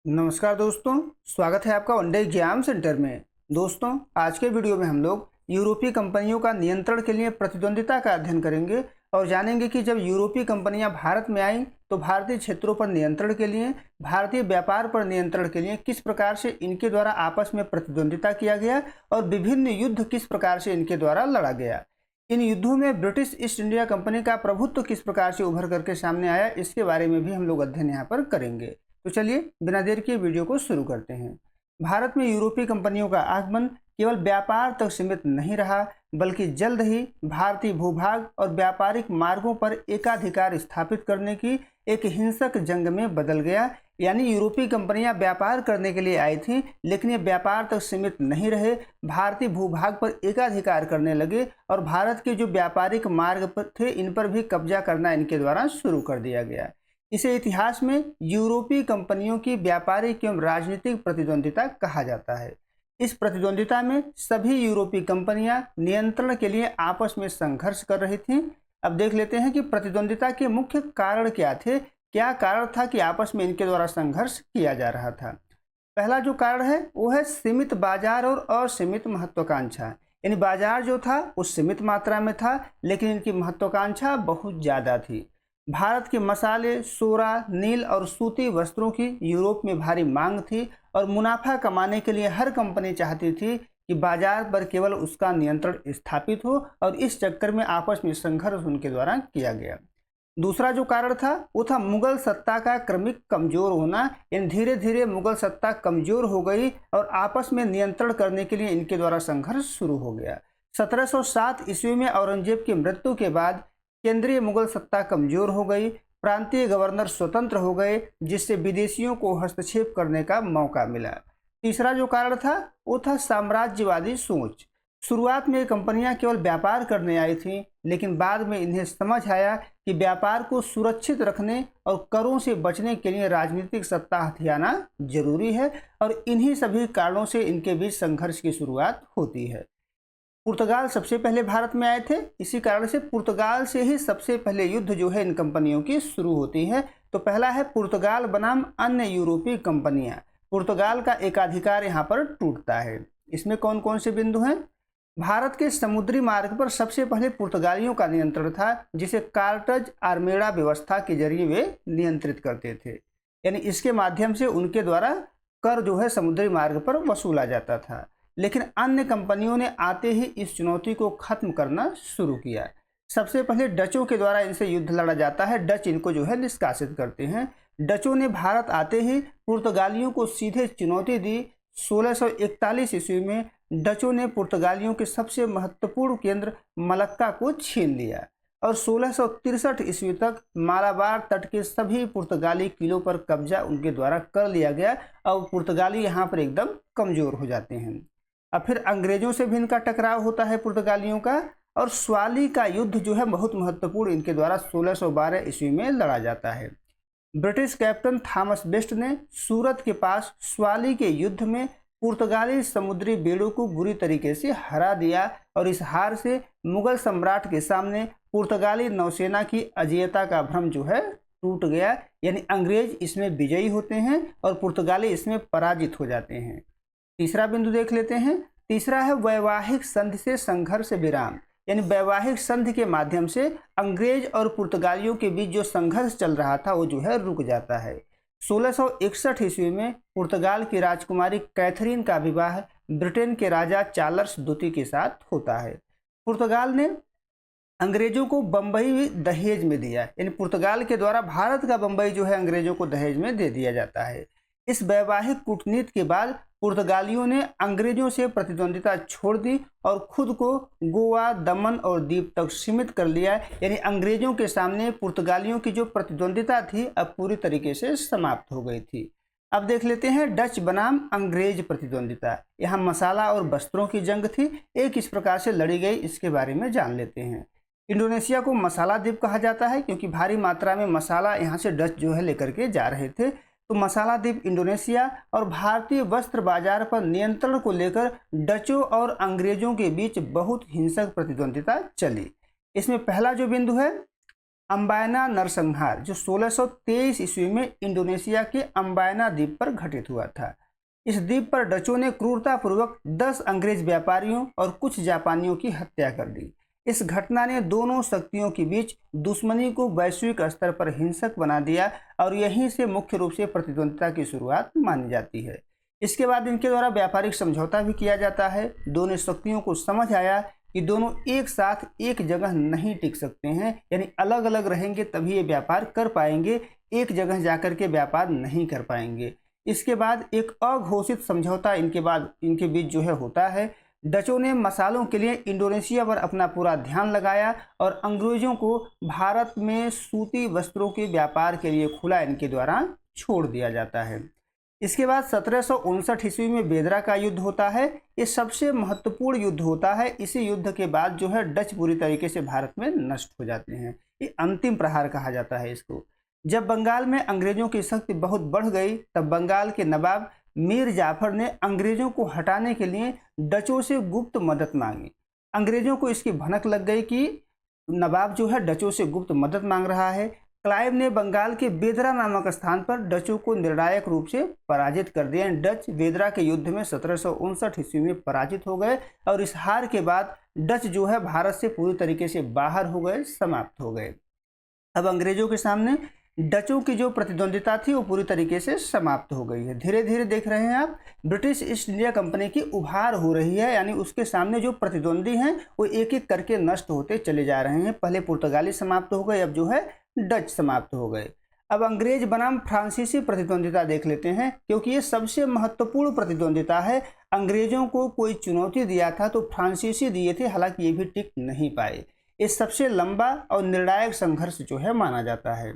नमस्कार दोस्तों, स्वागत है आपका वनडे एग्जाम सेंटर में। दोस्तों, आज के वीडियो में हम लोग यूरोपीय कंपनियों का नियंत्रण के लिए प्रतिद्वंदिता का अध्ययन करेंगे और जानेंगे कि जब यूरोपीय कंपनियां भारत में आईं तो भारतीय क्षेत्रों पर नियंत्रण के लिए, भारतीय व्यापार पर नियंत्रण के लिए किस प्रकार से इनके द्वारा आपस में प्रतिद्वंदिता किया गया और विभिन्न युद्ध किस प्रकार से इनके द्वारा लड़ा गया। इन युद्धों में ब्रिटिश ईस्ट इंडिया कंपनी का प्रभुत्व किस प्रकार से उभर करके सामने आया, इसके बारे में भी हम लोग अध्ययन यहाँ पर करेंगे। तो चलिए बिना देर के वीडियो को शुरू करते हैं। भारत में यूरोपीय कंपनियों का आगमन केवल व्यापार तक सीमित नहीं रहा, बल्कि जल्द ही भारतीय भूभाग और व्यापारिक मार्गों पर एकाधिकार स्थापित करने की एक हिंसक जंग में बदल गया। यानी यूरोपीय कंपनियां व्यापार करने के लिए आई थीं, लेकिन ये व्यापार तक सीमित नहीं रहे, भारतीय भूभाग पर एकाधिकार करने लगे और भारत के जो व्यापारिक मार्ग पर थे इन पर भी कब्जा करना इनके द्वारा शुरू कर दिया गया। इसे इतिहास में यूरोपीय कंपनियों की व्यापारिक एवं राजनीतिक प्रतिद्वंदिता कहा जाता है। इस प्रतिद्वंदिता में सभी यूरोपीय कंपनियां नियंत्रण के लिए आपस में संघर्ष कर रही थीं। अब देख लेते हैं कि प्रतिद्वंदिता के मुख्य कारण क्या थे, क्या कारण था कि आपस में इनके द्वारा संघर्ष किया जा रहा था। पहला जो कारण है वो है सीमित बाजार और असीमित महत्वाकांक्षा। यानी बाजार जो था वो सीमित मात्रा में था, लेकिन इनकी महत्वाकांक्षा बहुत ज़्यादा थी। भारत के मसाले, सोरा, नील और सूती वस्त्रों की यूरोप में भारी मांग थी और मुनाफा कमाने के लिए हर कंपनी चाहती थी कि बाजार पर केवल उसका नियंत्रण स्थापित हो और इस चक्कर में आपस में संघर्ष उनके द्वारा किया गया। दूसरा जो कारण था वो था मुगल सत्ता का क्रमिक कमजोर होना। यानी धीरे धीरे मुगल सत्ता कमजोर हो गई और आपस में नियंत्रण करने के लिए इनके द्वारा संघर्ष शुरू हो गया। 1707 ईस्वी में औरंगजेब की मृत्यु के बाद केंद्रीय मुगल सत्ता कमजोर हो गई, प्रांतीय गवर्नर स्वतंत्र हो गए, जिससे विदेशियों को हस्तक्षेप करने का मौका मिला। तीसरा जो कारण था वो था साम्राज्यवादी सोच। शुरुआत में कंपनियां केवल व्यापार करने आई थीं, लेकिन बाद में इन्हें समझ आया कि व्यापार को सुरक्षित रखने और करों से बचने के लिए राजनीतिक सत्ता हथियाना जरूरी है और इन्हीं सभी कारणों से इनके बीच संघर्ष की शुरुआत होती है। पुर्तगाल सबसे पहले भारत में आए थे, इसी कारण से पुर्तगाल से ही सबसे पहले युद्ध जो है इन कंपनियों की शुरू होती है। तो पहला है पुर्तगाल बनाम अन्य यूरोपीय कंपनियां। पुर्तगाल का एकाधिकार यहाँ पर टूटता है। इसमें कौन कौन से बिंदु हैं? भारत के समुद्री मार्ग पर सबसे पहले पुर्तगालियों का नियंत्रण था, जिसे कार्टज आर्मेडा व्यवस्था के जरिए वे नियंत्रित करते थे। यानी इसके माध्यम से उनके द्वारा कर जो है समुद्री मार्ग पर वसूला जाता था। लेकिन अन्य कंपनियों ने आते ही इस चुनौती को खत्म करना शुरू किया। सबसे पहले डचों के द्वारा इनसे युद्ध लड़ा जाता है। डच इनको जो है निष्कासित करते हैं। डचों ने भारत आते ही पुर्तगालियों को सीधे चुनौती दी। 1641 ईस्वी में डचों ने पुर्तगालियों के सबसे महत्वपूर्ण केंद्र मलक्का को छीन लिया और 1663 ईस्वी तक मालाबार तट के सभी पुर्तगाली किलों पर कब्जा उनके द्वारा कर लिया गया और पुर्तगाली यहाँ पर एकदम कमजोर हो जाते हैं। अब फिर अंग्रेजों से भी इनका टकराव होता है पुर्तगालियों का, और स्वाली का युद्ध जो है बहुत महत्वपूर्ण इनके द्वारा 1612 ईस्वी में लड़ा जाता है। ब्रिटिश कैप्टन थॉमस बेस्ट ने सूरत के पास स्वाली के युद्ध में पुर्तगाली समुद्री बेड़ों को बुरी तरीके से हरा दिया और इस हार से मुगल सम्राट के सामने पुर्तगाली नौसेना की अजेयता का भ्रम जो है टूट गया। यानी अंग्रेज इसमें विजयी होते हैं और पुर्तगाली इसमें पराजित हो जाते हैं। तीसरा बिंदु देख लेते हैं। तीसरा है वैवाहिक संधि से संघर्ष विराम। यानी वैवाहिक संधि के माध्यम से अंग्रेज और पुर्तगालियों के बीच जो संघर्ष चल रहा था वो जो है रुक जाता है। 1661 ईस्वी में पुर्तगाल की राजकुमारी कैथरीन का विवाह ब्रिटेन के राजा चार्ल्स द्वितीय के साथ होता है। पुर्तगाल ने अंग्रेजों को बंबई दहेज में दिया। यानी पुर्तगाल के द्वारा भारत का बंबई जो है अंग्रेजों को दहेज में दे दिया जाता है। इस वैवाहिक कूटनीति के बाद पुर्तगालियों ने अंग्रेजों से प्रतिद्वंदिता छोड़ दी और खुद को गोवा, दमन और द्वीप तक सीमित कर लिया। यानी अंग्रेजों के सामने पुर्तगालियों की जो प्रतिद्वंदिता थी अब पूरी तरीके से समाप्त हो गई थी। अब देख लेते हैं डच बनाम अंग्रेज प्रतिद्वंदिता। यहाँ मसाला और वस्त्रों की जंग थी, एक इस प्रकार से लड़ी गई, इसके बारे में जान लेते हैं। इंडोनेशिया को मसाला द्वीप कहा जाता है क्योंकि भारी मात्रा में मसाला यहाँ से डच जो है लेकर के जा रहे थे। तो मसाला द्वीप इंडोनेशिया और भारतीय वस्त्र बाजार पर नियंत्रण को लेकर डचों और अंग्रेजों के बीच बहुत हिंसक प्रतिद्वंदिता चली। इसमें पहला जो बिंदु है अम्बायना नरसंहार जो 1623 ईस्वी में इंडोनेशिया के अम्बायना द्वीप पर घटित हुआ था। इस द्वीप पर डचों ने क्रूरतापूर्वक 10 अंग्रेज व्यापारियों और कुछ जापानियों की हत्या कर दी। इस घटना ने दोनों शक्तियों के बीच दुश्मनी को वैश्विक स्तर पर हिंसक बना दिया और यहीं से मुख्य रूप से प्रतिद्वंद्विता की शुरुआत मानी जाती है। इसके बाद इनके द्वारा व्यापारिक समझौता भी किया जाता है। दोनों शक्तियों को समझ आया कि दोनों एक साथ एक जगह नहीं टिक सकते हैं, यानी अलग अलग रहेंगे तभी ये व्यापार कर पाएंगे, एक जगह जाकर के व्यापार नहीं कर पाएंगे। इसके बाद एक अघोषित समझौता इनके बीच जो है होता है। डचों ने मसालों के लिए इंडोनेशिया पर अपना पूरा ध्यान लगाया और अंग्रेजों को भारत में सूती वस्त्रों के व्यापार के लिए खुला इनके द्वारा छोड़ दिया जाता है। इसके बाद 1759 ईस्वी में बेदरा का युद्ध होता है। ये सबसे महत्वपूर्ण युद्ध होता है। इसी युद्ध के बाद जो है डच पूरी तरीके से भारत में नष्ट हो जाते हैं। ये अंतिम प्रहार कहा जाता है इसको। जब बंगाल में अंग्रेजों की शक्ति बहुत बढ़ गई तब बंगाल के नवाब मीर जाफर ने अंग्रेजों को हटाने के लिए डचों से गुप्त मदद मांगी। अंग्रेजों को इसकी भनक लग गई कि नवाब जो है डचों से गुप्त मदद मांग रहा है। क्लाइव ने बंगाल के बेदरा नामक स्थान पर डचों को निर्णायक रूप से पराजित कर दिया। डच बेदरा के युद्ध में 1759 ईस्वी में पराजित हो गए और इस हार के बाद डच जो है भारत से पूरी तरीके से बाहर हो गए, समाप्त हो गए। अब अंग्रेजों के सामने डचों की जो प्रतिद्वंदिता थी वो पूरी तरीके से समाप्त हो गई है। धीरे धीरे देख रहे हैं आप ब्रिटिश ईस्ट इंडिया कंपनी की उभार हो रही है, यानी उसके सामने जो प्रतिद्वंदी हैं वो एक एक करके नष्ट होते चले जा रहे हैं। पहले पुर्तगाली समाप्त हो गए, अब जो है डच समाप्त हो गए। अब अंग्रेज बनाम फ्रांसीसी प्रतिद्वंदिता देख लेते हैं, क्योंकि ये सबसे महत्वपूर्ण प्रतिद्वंदिता है। अंग्रेजों को कोई चुनौती दिया था तो फ्रांसीसी दिए थे, हालांकि ये भी टिक नहीं पाए। ये सबसे लंबा और निर्णायक संघर्ष जो है माना जाता है।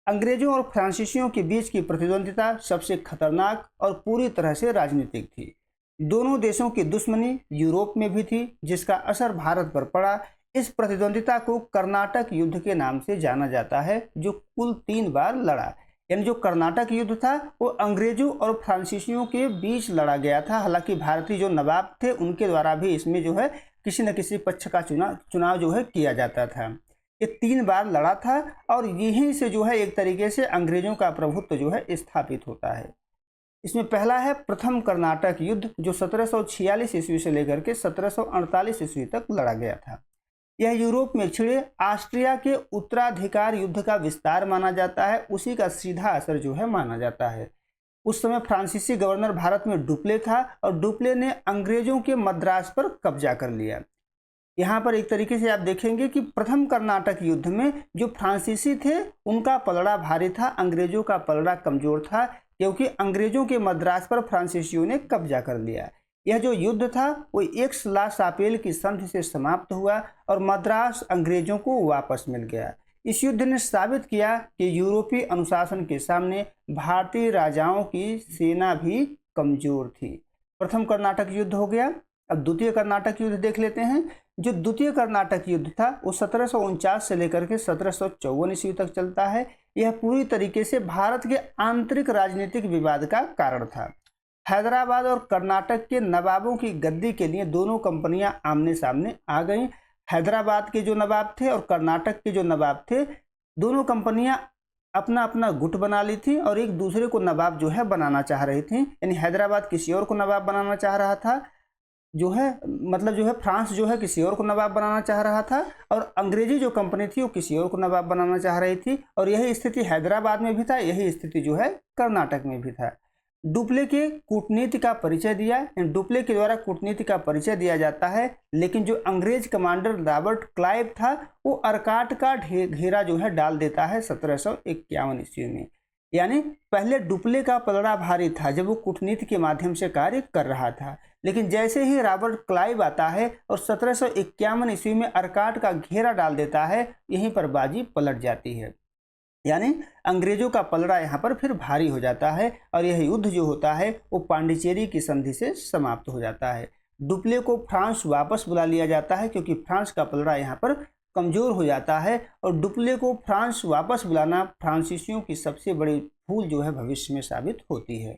अंग्रेजों और फ्रांसीसियों के बीच की प्रतिद्वंदिता सबसे खतरनाक और पूरी तरह से राजनीतिक थी। दोनों देशों की दुश्मनी यूरोप में भी थी, जिसका असर भारत पर पड़ा। इस प्रतिद्वंदिता को कर्नाटक युद्ध के नाम से जाना जाता है, जो कुल 3 बार लड़ा। यानी जो कर्नाटक युद्ध था वो अंग्रेजों और फ्रांसीसियों के बीच लड़ा गया था। हालांकि भारतीय जो नवाब थे उनके द्वारा भी इसमें जो है किसी न किसी पक्ष का चुनाव जो है किया जाता था। ये 3 बार लड़ा था और यहीं से जो है एक तरीके से अंग्रेजों का प्रभुत्व जो है स्थापित होता है। इसमें पहला है प्रथम कर्नाटक युद्ध, जो 1746 ईस्वी से लेकर के 1748 ईस्वी तक लड़ा गया था। यह यूरोप में छिड़े ऑस्ट्रिया के उत्तराधिकार युद्ध का विस्तार माना जाता है, उसी का सीधा असर जो है माना जाता है। उस समय फ्रांसीसी गवर्नर भारत में डुप्ले था और डुप्ले ने अंग्रेजों के मद्रास पर कब्जा कर लिया। यहाँ पर एक तरीके से आप देखेंगे कि प्रथम कर्नाटक युद्ध में जो फ्रांसीसी थे उनका पलड़ा भारी था, अंग्रेजों का पलड़ा कमजोर था, क्योंकि अंग्रेजों के मद्रास पर फ्रांसीसियों ने कब्जा कर लिया। यह जो युद्ध था वो एक्स-ला शापेल की संधि से समाप्त हुआ और मद्रास अंग्रेजों को वापस मिल गया। इस युद्ध ने साबित किया कि यूरोपीय अनुशासन के सामने भारतीय राजाओं की सेना भी कमजोर थी। प्रथम कर्नाटक युद्ध हो गया। अब द्वितीय कर्नाटक युद्ध देख लेते हैं। जो द्वितीय कर्नाटक युद्ध था वो 1749 से लेकर के 1754 ईस्वी तक चलता है। यह पूरी तरीके से भारत के आंतरिक राजनीतिक विवाद का कारण था। हैदराबाद और कर्नाटक के नवाबों की गद्दी के लिए दोनों कंपनियां आमने सामने आ गईं। हैदराबाद के जो नवाब थे और कर्नाटक के जो नवाब थे, दोनों कंपनियां अपना अपना गुट बना ली थी और एक दूसरे को नवाब जो है बनाना चाह रही थी। यानी हैदराबाद किसी और को नवाब बनाना चाह रहा था, जो है मतलब जो है फ्रांस जो है किसी और को नवाब बनाना चाह रहा था, और अंग्रेजी जो कंपनी थी वो किसी और को नवाब बनाना चाह रही थी। और यही स्थिति हैदराबाद में भी था, यही स्थिति जो है कर्नाटक में भी था। डुप्ले के कूटनीति का परिचय दिया, डुप्ले के द्वारा कूटनीति का परिचय दिया जाता है, लेकिन जो अंग्रेज कमांडर रॉबर्ट क्लाइव था वो अर्काट का घेरा जो है डाल देता है 1751 ईस्वी में। यानी पहले डुप्ले का पलड़ा भारी था जब वो कूटनीति के माध्यम से कार्य कर रहा था, लेकिन जैसे ही रॉबर्ट क्लाइव आता है और 1751 ईस्वी में अर्काट का घेरा डाल देता है, यहीं पर बाजी पलट जाती है। यानी अंग्रेजों का पलड़ा यहाँ पर फिर भारी हो जाता है और यह युद्ध जो होता है वो पांडिचेरी की संधि से समाप्त हो जाता है। डुप्ले को फ्रांस वापस बुला लिया जाता है क्योंकि फ्रांस का पलड़ा यहाँ पर कमज़ोर हो जाता है, और डुप्ले को फ्रांस वापस बुलाना फ्रांसीसियों की सबसे बड़ी भूल जो है भविष्य में साबित होती है।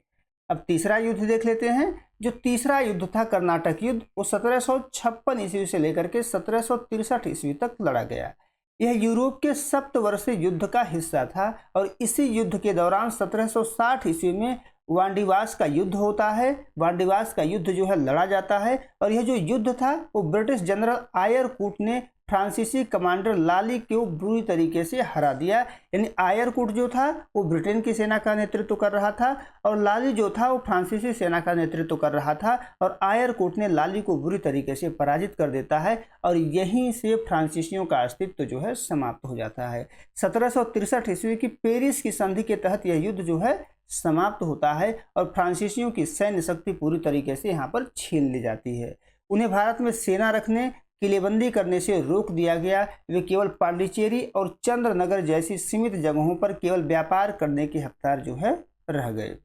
अब तीसरा युद्ध देख लेते हैं। जो तीसरा युद्ध था कर्नाटक युद्ध, वो 1756 ईस्वी से लेकर के 1763 ईस्वी तक लड़ा गया। यह यूरोप के सप्तवर्षीय युद्ध का हिस्सा था और इसी युद्ध के दौरान 1760 ईस्वी में वांडीवास का युद्ध होता है। वांडीवास का युद्ध जो है लड़ा जाता है और यह जो युद्ध था वो ब्रिटिश जनरल आयरकूट ने फ्रांसीसी कमांडर लाली को बुरी तरीके से हरा दिया। यानी आयरकूट जो था वो ब्रिटेन की सेना का नेतृत्व कर रहा था और लाली जो था वो फ्रांसीसी सेना का नेतृत्व कर रहा था और आयरकूट ने लाली को बुरी तरीके से पराजित कर देता है और यहीं से फ्रांसीसियों का अस्तित्व जो है समाप्त हो जाता है। 1763 ईस्वी की पेरिस की संधि के तहत यह युद्ध जो है समाप्त होता है और फ्रांसीसियों की सैन्य शक्ति पूरी तरीके से यहाँ पर छीन ली जाती है। उन्हें भारत में सेना रखने, किलेबंदी करने से रोक दिया गया। वे केवल पांडिचेरी और चंद्रनगर जैसी सीमित जगहों पर केवल व्यापार करने के हकदार जो है रह गए।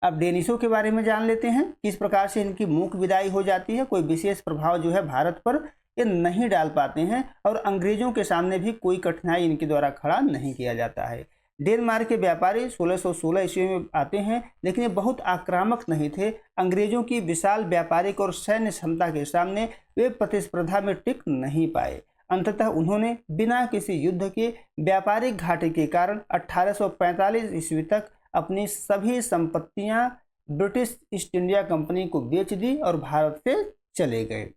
अब डेनिशों के बारे में जान लेते हैं, किस प्रकार से इनकी मूक विदाई हो जाती है। कोई विशेष प्रभाव जो है भारत पर ये नहीं डाल पाते हैं और अंग्रेजों के सामने भी कोई कठिनाई इनके द्वारा खड़ा नहीं किया जाता है। डेनमार्क के व्यापारी 1616 ईस्वी में आते हैं, लेकिन ये बहुत आक्रामक नहीं थे। अंग्रेजों की विशाल व्यापारिक और सैन्य क्षमता के सामने वे प्रतिस्पर्धा में टिक नहीं पाए। अंततः उन्होंने बिना किसी युद्ध के व्यापारिक घाटे के कारण 1845 ईस्वी तक अपनी सभी संपत्तियां ब्रिटिश ईस्ट इंडिया कंपनी को बेच दी और भारत से चले गए।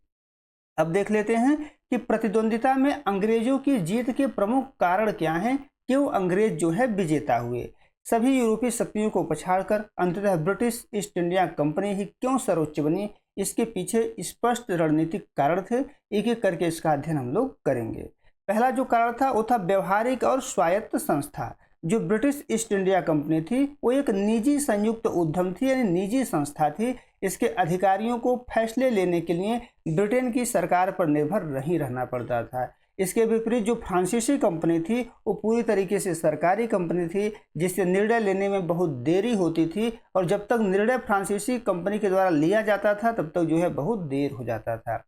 अब देख लेते हैं कि प्रतिद्वंदिता में अंग्रेजों की जीत के प्रमुख कारण क्या हैं, क्यों अंग्रेज जो है विजेता हुए। सभी यूरोपीय शक्तियों को पछाड़कर अंततः ब्रिटिश ईस्ट इंडिया कंपनी ही क्यों सर्वोच्च बनी, इसके पीछे स्पष्ट रणनीतिक कारण थे। एक एक करके इसका अध्ययन हम लोग करेंगे। पहला जो कारण था वो था व्यवहारिक और स्वायत्त संस्था। जो ब्रिटिश ईस्ट इंडिया कंपनी थी वो एक निजी संयुक्त उद्यम थी, यानी निजी संस्था थी। इसके अधिकारियों को फैसले लेने के लिए ब्रिटेन की सरकार पर निर्भर नहीं रहना पड़ता था। इसके विपरीत जो फ्रांसीसी कंपनी थी वो पूरी तरीके से सरकारी कंपनी थी, जिससे निर्णय लेने में बहुत देरी होती थी और जब तक निर्णय फ्रांसीसी कंपनी के द्वारा लिया जाता था तब तक जो है बहुत देर हो जाता था।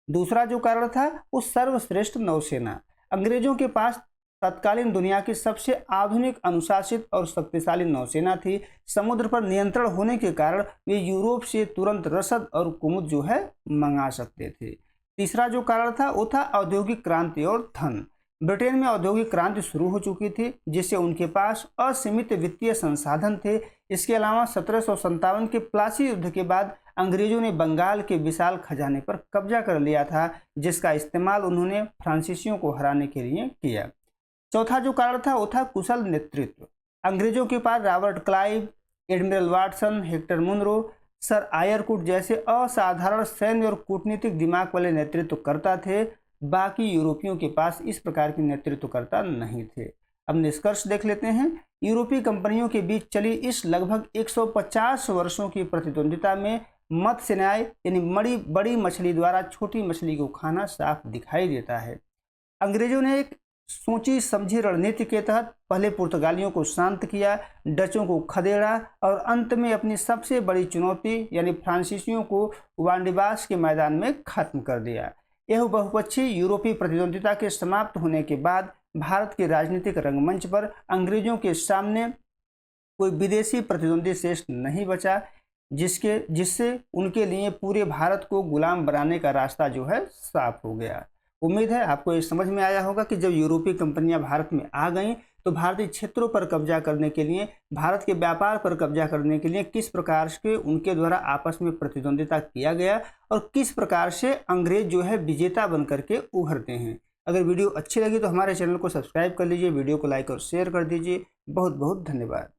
दूसरा जो कारण था वो सर्वश्रेष्ठ नौसेना। अंग्रेजों के पास तत्कालीन दुनिया की सबसे आधुनिक, अनुशासित और शक्तिशाली नौसेना थी। समुद्र पर नियंत्रण होने के कारण वे यूरोप से तुरंत रसद और कुमुद जो है मंगा सकते थे। तीसरा जो कारण था वो था औद्योगिक क्रांति और धन। ब्रिटेन में औद्योगिक क्रांति शुरू हो चुकी थी, जिससे उनके पास असीमित वित्तीय संसाधन थे। इसके अलावा 1757 के प्लासी युद्ध के बाद अंग्रेजों ने बंगाल के विशाल खजाने पर कब्जा कर लिया था, जिसका इस्तेमाल उन्होंने फ्रांसीसियों को हराने के लिए किया। चौथा जो कारण था वो था कुशल नेतृत्व। अंग्रेजों के पास Robert Clive, admiral Watson, Hector Munro, sir Eyre Coote जैसे असाधारण सैन्य और कूटनीतिक दिमाग वाले नेतृत्वकर्ता थे। बाकी यूरोपियों के पास इस प्रकार के नेतृत्वकर्ता नहीं थे। अब निष्कर्ष देख लेते हैं। यूरोपीय कंपनियों के बीच चली इस लगभग 150 वर्षों की प्रतिद्वंदिता में मत्स्य न्याय यानी बड़ी मछली द्वारा छोटी मछली को खाना साफ दिखाई देता है। अंग्रेजों ने एक सोची समझी रणनीति के तहत पहले पुर्तगालियों को शांत किया, डचों को खदेड़ा और अंत में अपनी सबसे बड़ी चुनौती यानी फ्रांसीसियों को वांडीवास के मैदान में खत्म कर दिया। यह बहुपक्षीय यूरोपीय प्रतिद्वंदिता के समाप्त होने के बाद भारत के राजनीतिक रंगमंच पर अंग्रेजों के सामने कोई विदेशी प्रतिद्वंदी शेष नहीं बचा, जिससे उनके लिए पूरे भारत को गुलाम बनाने का रास्ता जो है साफ हो गया। उम्मीद है आपको ये समझ में आया होगा कि जब यूरोपीय कंपनियां भारत में आ गईं तो भारतीय क्षेत्रों पर कब्जा करने के लिए, भारत के व्यापार पर कब्जा करने के लिए किस प्रकार से उनके द्वारा आपस में प्रतिद्वंदिता किया गया और किस प्रकार से अंग्रेज जो है विजेता बन करके उभरते हैं। अगर वीडियो अच्छी लगी तो हमारे चैनल को सब्सक्राइब कर लीजिए, वीडियो को लाइक और शेयर कर दीजिए। बहुत बहुत धन्यवाद।